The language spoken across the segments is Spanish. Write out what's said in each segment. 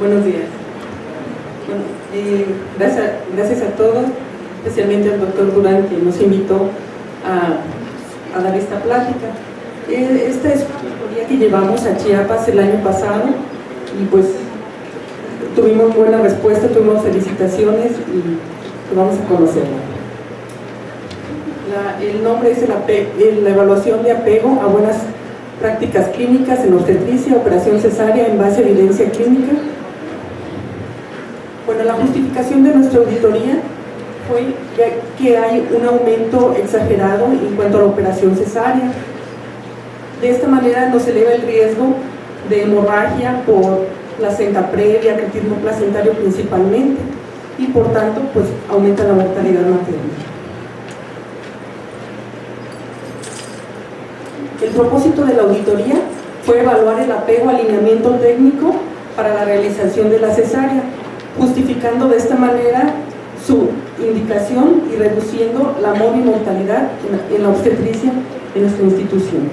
Buenos días. Bueno, gracias a todos, especialmente al doctor Durán, que nos invitó a dar esta plática. Esta es una auditoría que llevamos a Chiapas el año pasado y pues tuvimos buena respuesta, tuvimos felicitaciones y vamos a conocerla. El nombre es la evaluación de apego a buenas prácticas clínicas en obstetricia, operación cesárea en base a evidencia clínica. Bueno, la justificación de nuestra auditoría fue que hay un aumento exagerado en cuanto a la operación cesárea. De esta manera nos eleva el riesgo de hemorragia por placenta previa, creatismo placentario principalmente, y por tanto pues aumenta la mortalidad materna. El propósito de la auditoría fue evaluar el apego al lineamiento técnico para la realización de la cesárea, justificando de esta manera su indicación y reduciendo la mortalidad en la obstetricia en nuestra institución.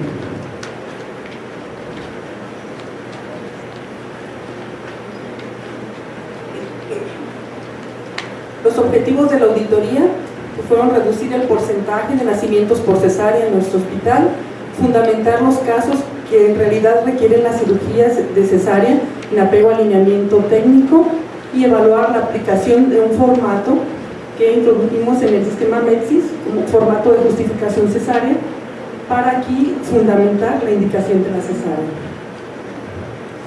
Los objetivos de la auditoría fueron reducir el porcentaje de nacimientos por cesárea en nuestro hospital, fundamentar los casos que en realidad requieren las cirugías de cesárea en apego al lineamiento técnico y evaluar la aplicación de un formato que introdujimos en el sistema MEDCIS como formato de justificación cesárea para aquí fundamentar la indicación de la cesárea.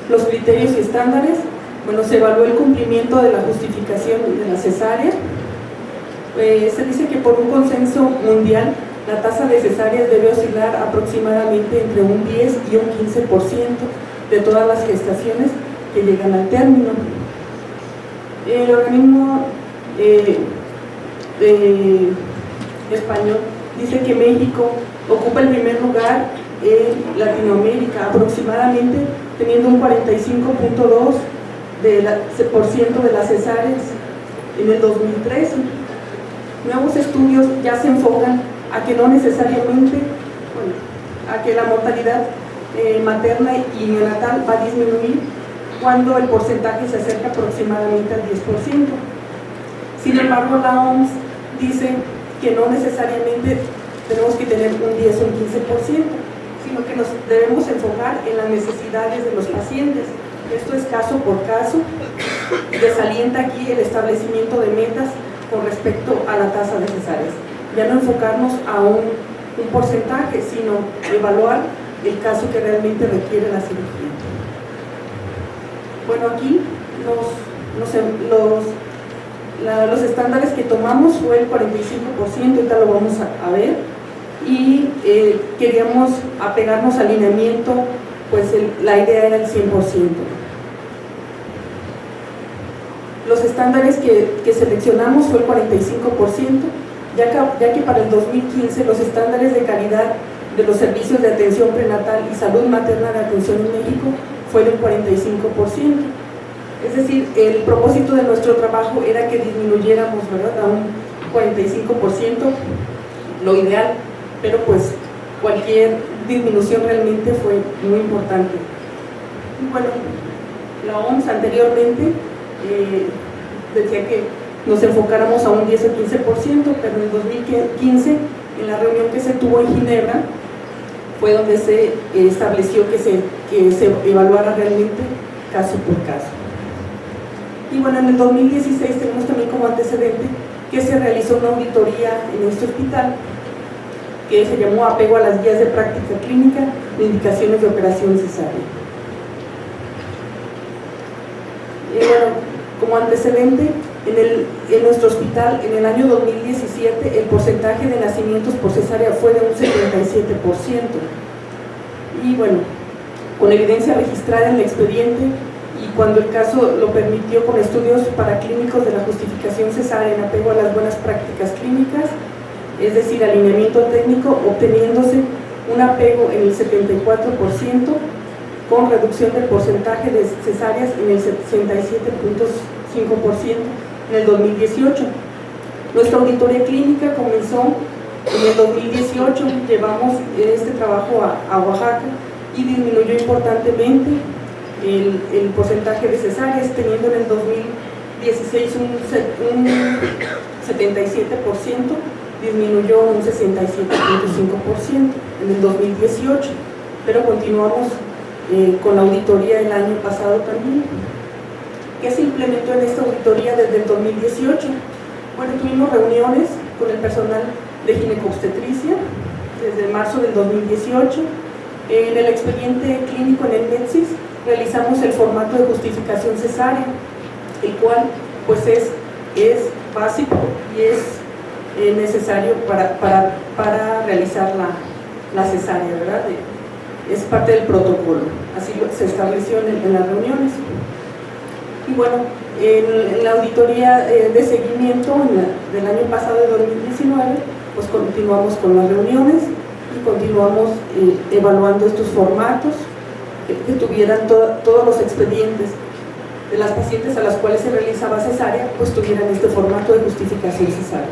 Los criterios y estándares, bueno, se evaluó el cumplimiento de la justificación de la cesárea. Se dice que por un consenso mundial la tasa de cesáreas debe oscilar aproximadamente entre un 10 y un 15% de todas las gestaciones que llegan al término. El organismo español dice que México ocupa el primer lugar en Latinoamérica, aproximadamente teniendo un 45.2% de las cesáreas en el 2013. Nuevos estudios ya se enfocan a que no necesariamente, a que la mortalidad materna y neonatal va a disminuir cuando el porcentaje se acerca aproximadamente al 10%. Sin embargo, la OMS dice que no necesariamente tenemos que tener un 10 o un 15%, sino que nos debemos enfocar en las necesidades de los pacientes. Esto es caso por caso. Desalienta aquí el establecimiento de metas con respecto a la tasa de cesáreas. Ya no enfocarnos a un porcentaje, sino evaluar el caso que realmente requiere la cirugía. Bueno, aquí los estándares que tomamos fue el 45%, ahorita lo vamos a ver, y queríamos apegarnos al lineamiento, pues la idea era el 100%. Los estándares que seleccionamos fue el 45%, ya que para el 2015 los estándares de calidad de los servicios de atención prenatal y salud materna de atención en México fue del 45%. Es decir, el propósito de nuestro trabajo era que disminuyéramos, ¿verdad?, a un 45%, lo ideal, pero pues cualquier disminución realmente fue muy importante. Y bueno, la OMS anteriormente decía que nos enfocáramos a un 10 o 15%, pero en el 2015, en la reunión que se tuvo en Ginebra, fue donde se estableció que se evaluara realmente caso por caso. Y bueno, en el 2016 tenemos también como antecedente que se realizó una auditoría en este hospital que se llamó apego a las guías de práctica clínica de indicaciones de operación cesárea. Y bueno, como antecedente, en nuestro hospital en el año 2017 el porcentaje de nacimientos por cesárea fue de un 77%. Y bueno, con evidencia registrada en el expediente y cuando el caso lo permitió con estudios paraclínicos de la justificación cesárea en apego a las buenas prácticas clínicas, es decir, alineamiento técnico, obteniéndose un apego en el 74%, con reducción del porcentaje de cesáreas en el 67.5% en el 2018. Nuestra auditoría clínica comenzó en el 2018, llevamos este trabajo a Oaxaca y disminuyó importantemente el porcentaje de cesáreas, teniendo en el 2016 un 77%, disminuyó un 67.5% en el 2018, pero continuamos con la auditoría el año pasado también. ¿Qué se implementó en esta auditoría desde el 2018? Bueno, tuvimos reuniones con el personal de ginecobstetricia desde marzo del 2018. En el expediente clínico en el MEDCIS realizamos el formato de justificación cesárea, el cual pues es básico y es necesario para realizar la cesárea, ¿verdad? Es parte del protocolo, así se estableció en las reuniones. Y bueno, en la auditoría de seguimiento del año pasado, de 2019, pues continuamos con las reuniones y continuamos evaluando estos formatos que tuvieran todos los expedientes de las pacientes a las cuales se realizaba cesárea, pues tuvieran este formato de justificación cesárea.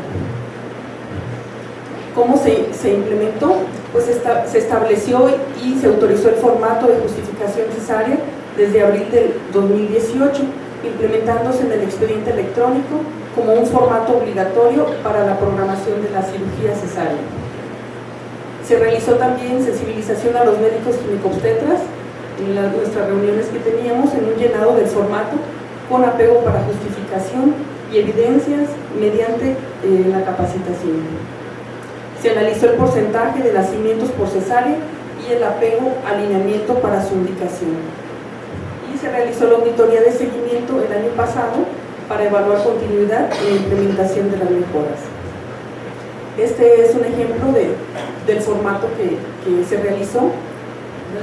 ¿Cómo se implementó? Pues se estableció y se autorizó el formato de justificación cesárea desde abril del 2018, implementándose en el expediente electrónico como un formato obligatorio para la programación de la cirugía cesárea. Se realizó también sensibilización a los médicos ginecobstetras en nuestras reuniones que teníamos, en un llenado del formato con apego para justificación y evidencias mediante la capacitación. Se analizó el porcentaje de nacimientos por cesárea y el apego alineamiento para su indicación. Y se realizó la auditoría de seguimiento el año pasado para evaluar continuidad e implementación de las mejoras. Este es un ejemplo del formato que se realizó.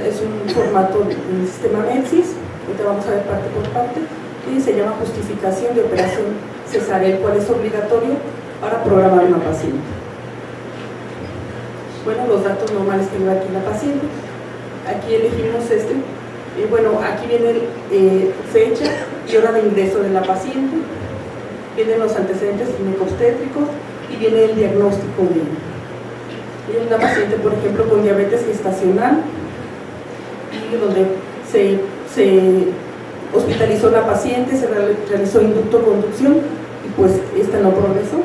Es un formato del sistema MEDCIS, ahorita vamos a ver parte por parte, y se llama justificación de operación cesárea, el cual es obligatorio para programar una paciente. Bueno, los datos normales que ve aquí la paciente. Aquí elegimos este. Bueno, aquí viene fecha y hora de ingreso de la paciente, vienen los antecedentes ginecobstétricos y viene el diagnóstico de ella. Y una paciente, por ejemplo, con diabetes gestacional, y donde se hospitalizó la paciente, se realizó inducto-conducción y pues esta no progresó.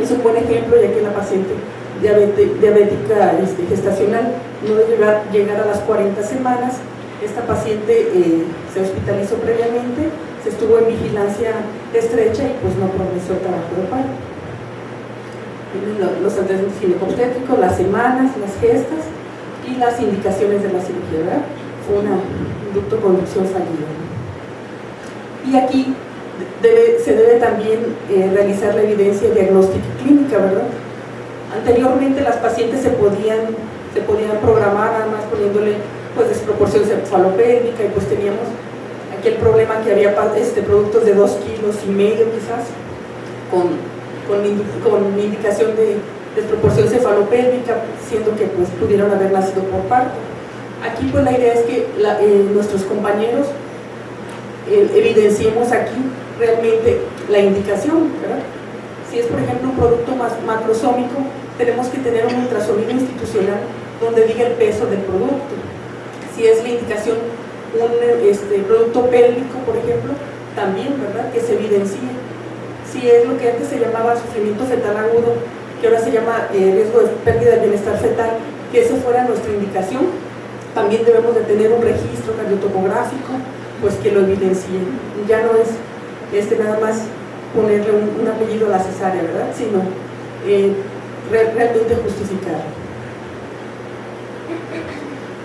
Es un buen ejemplo, ya que la paciente diabética gestacional no debe llegar a las 40 semanas. Esta paciente se hospitalizó previamente, se estuvo en vigilancia estrecha y pues no progresó el trabajo de parto. Los antecedentes ginecobstétricos, las semanas, las gestas y las indicaciones de la cirugía, ¿verdad? Fue una inducto-conducción fallida. Y aquí se debe también realizar la evidencia diagnóstica y clínica, ¿verdad? Anteriormente las pacientes se podían programar nada más poniéndole pues desproporción cefalopélvica, y pues teníamos aquí el problema que había productos de 2,5 kilos quizás con indicación de desproporción cefalopélvica, siendo que pues pudieron haber nacido por parto. Aquí pues la idea es que nuestros compañeros evidenciemos aquí realmente la indicación, ¿verdad? Si es por ejemplo un producto más macrosómico, tenemos que tener un ultrasonido institucional donde diga el peso del producto. Si es la indicación un producto pélvico, por ejemplo, también, ¿verdad?, que se evidencie. Si es lo que antes se llamaba sufrimiento fetal agudo, que ahora se llama riesgo de pérdida de bienestar fetal, que esa fuera nuestra indicación, también debemos de tener un registro cardiotocográfico, pues que lo evidencie. Ya no es nada más ponerle un apellido a la cesárea, ¿verdad?, sino realmente justificar.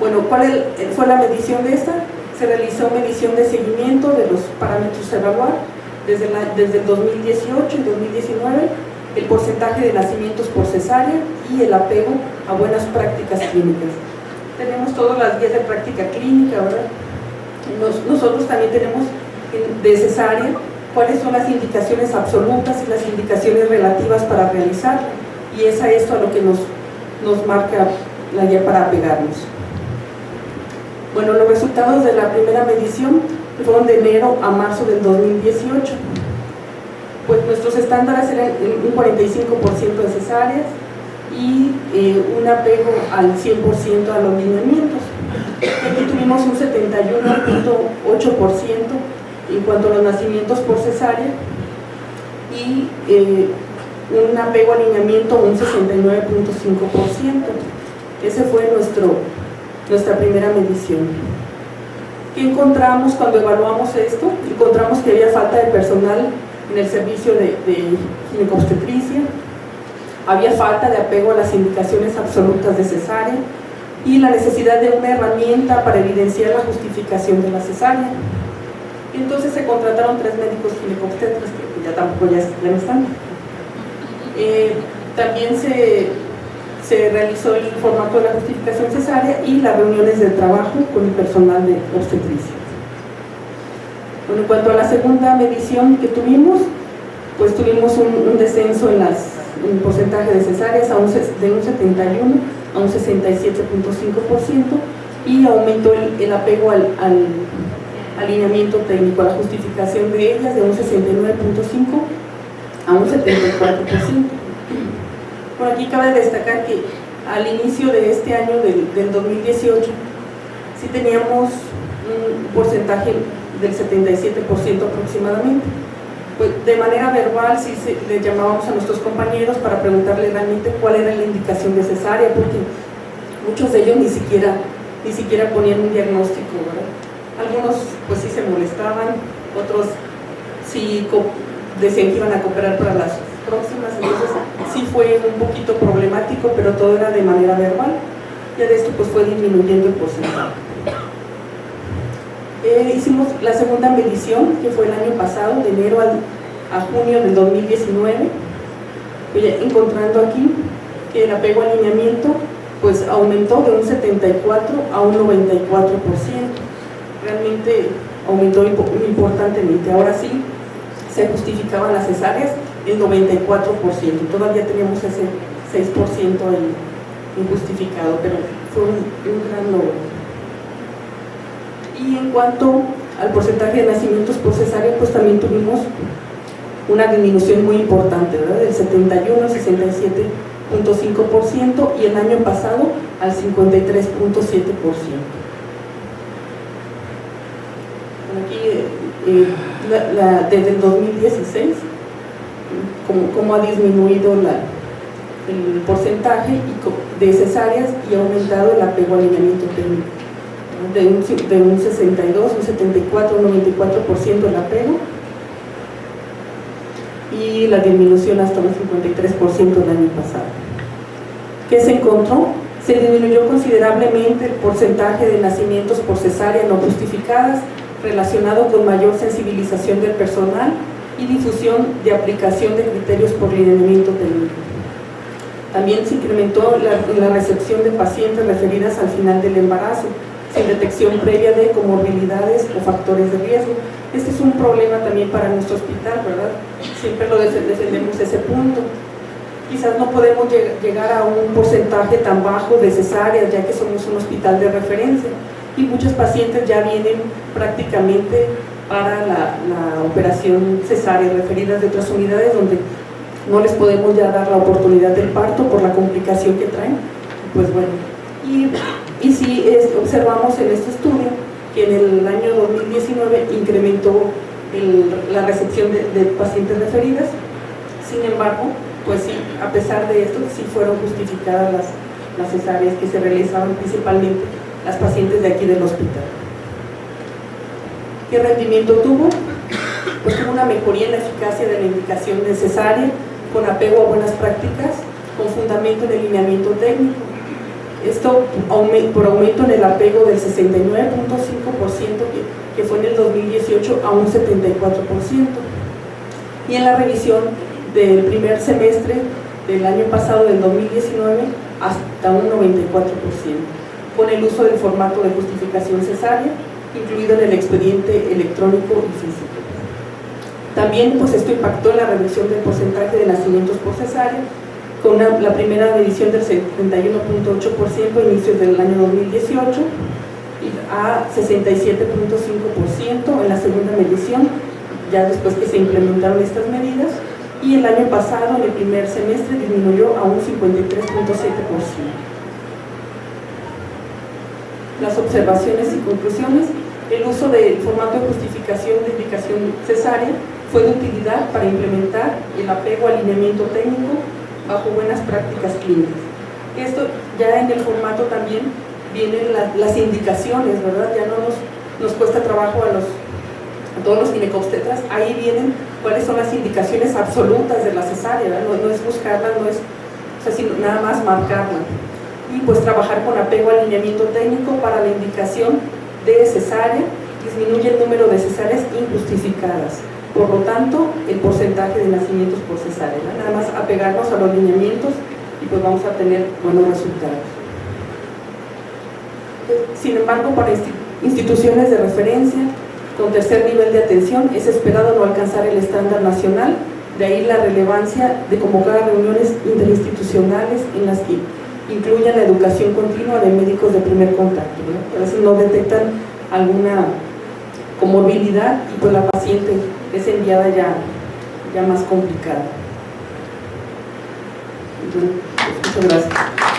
Bueno, ¿cuál fue la medición de esta? Se realizó medición de seguimiento de los parámetros a evaluar desde el 2018 y 2019, el porcentaje de nacimientos por cesárea y el apego a buenas prácticas clínicas. Tenemos todas las guías de práctica clínica, ¿verdad? Nosotros también tenemos de cesárea cuáles son las indicaciones absolutas y las indicaciones relativas para realizarla, y es a esto a lo que nos marca la guía para apegarnos. Bueno, los resultados de la primera medición fueron de enero a marzo del 2018. Pues nuestros estándares eran un 45% de cesáreas y un apego al 100% a los lineamientos. Aquí tuvimos un 71.8% en cuanto a los nacimientos por cesárea y un apego alineamiento un 69.5%. Ese fue nuestra primera medición. ¿Qué encontramos cuando evaluamos esto? Encontramos que había falta de personal en el servicio de ginecobstetricia, había falta de apego a las indicaciones absolutas de cesárea y la necesidad de una herramienta para evidenciar la justificación de la cesárea. Y entonces se contrataron 3 médicos ginecobstetras que ya tampoco ya no están. También se realizó el formato de la justificación cesárea y las reuniones de trabajo con el personal de obstetricia. Bueno, en cuanto a la segunda medición que tuvimos, pues tuvimos un descenso en el porcentaje de cesáreas de un 71 a un 67.5% y aumentó el apego al alineamiento técnico, a la justificación de ellas de un 69.5 a un 74%. Por aquí cabe destacar que al inicio de este año del 2018 sí teníamos un porcentaje del 77% aproximadamente. Pues de manera verbal sí le llamábamos a nuestros compañeros para preguntarle realmente cuál era la indicación de cesárea, porque muchos de ellos ni siquiera ponían un diagnóstico, ¿verdad? Algunos pues sí se molestaban, otros sí decían que iban a cooperar para las próximas, entonces sí fue un poquito problemático, pero todo era de manera verbal. Ya de esto pues fue disminuyendo el porcentaje. Hicimos la segunda medición, que fue el año pasado, de enero a junio del 2019, encontrando aquí que el apego al alineamiento pues aumentó de un 74 a un 94%. Realmente aumentó importantemente. Ahora sí se justificaban las cesáreas el 94%, todavía teníamos ese 6% injustificado, pero fue un gran logro. Y en cuanto al porcentaje de nacimientos por cesárea, pues también tuvimos una disminución muy importante, ¿verdad? Del 71 al 67.5% y el año pasado al 53.7%. Aquí desde el 2016 cómo ha disminuido el porcentaje de cesáreas y ha aumentado el apego al alineamiento técnico. De un 62, un 74, un 94% el apego y la disminución hasta un 53% el año pasado. ¿Qué se encontró? Se disminuyó considerablemente el porcentaje de nacimientos por cesárea no justificadas, relacionado con mayor sensibilización del personal y difusión de aplicación de criterios por alineamiento técnico. También se incrementó la recepción de pacientes referidas al final del embarazo, sin detección previa de comorbilidades o factores de riesgo. Este es un problema también para nuestro hospital, ¿verdad? Siempre lo defendemos ese punto. Quizás no podemos llegar a un porcentaje tan bajo de cesáreas, ya que somos un hospital de referencia y muchos pacientes ya vienen prácticamente para la operación cesárea, referidas de otras unidades donde no les podemos ya dar la oportunidad del parto por la complicación que traen. Pues bueno, y sí observamos en este estudio que en el año 2019 incrementó la recepción de pacientes referidas. Sin embargo, pues sí, a pesar de esto, sí fueron justificadas las cesáreas que se realizaban principalmente las pacientes de aquí del hospital. ¿Qué rendimiento tuvo? Pues tuvo una mejoría en la eficacia de la indicación de cesárea, con apego a buenas prácticas, con fundamento en el lineamiento técnico. Esto por aumento en el apego del 69.5% que fue en el 2018 a un 74%. Y en la revisión del primer semestre del año pasado, del 2019, hasta un 94%, con el uso del formato de justificación cesárea, incluido en el expediente electrónico y físico. También pues esto impactó en la reducción del porcentaje de nacimientos por cesárea, con la primera medición del 71.8% a inicios del año 2018 y a 67.5% en la segunda medición, ya después que se implementaron estas medidas, y el año pasado, en el primer semestre, disminuyó a un 53.7%. las observaciones y conclusiones. El uso del formato de justificación de indicación cesárea fue de utilidad para implementar el apego al lineamiento técnico bajo buenas prácticas clínicas. Esto ya en el formato también vienen las indicaciones, ¿verdad? Ya no nos cuesta trabajo a todos los ginecobstetras, ahí vienen cuáles son las indicaciones absolutas de la cesárea, ¿verdad? No es buscarlas, no es, o sea, sino nada más marcarla. Y pues trabajar con apego al lineamiento técnico para la indicación de cesárea, disminuye el número de cesáreas injustificadas. Por lo tanto, el porcentaje de nacimientos por cesárea, ¿verdad? Nada más apegarnos a los lineamientos y pues vamos a tener buenos resultados. Sin embargo, para instituciones de referencia con tercer nivel de atención es esperado no alcanzar el estándar nacional, de ahí la relevancia de convocar reuniones interinstitucionales en las que incluyan la educación continua de médicos de primer contacto, ¿verdad? A veces no detectan alguna comorbilidad y pues la paciente es enviada ya más complicada. Entonces, pues, muchas gracias.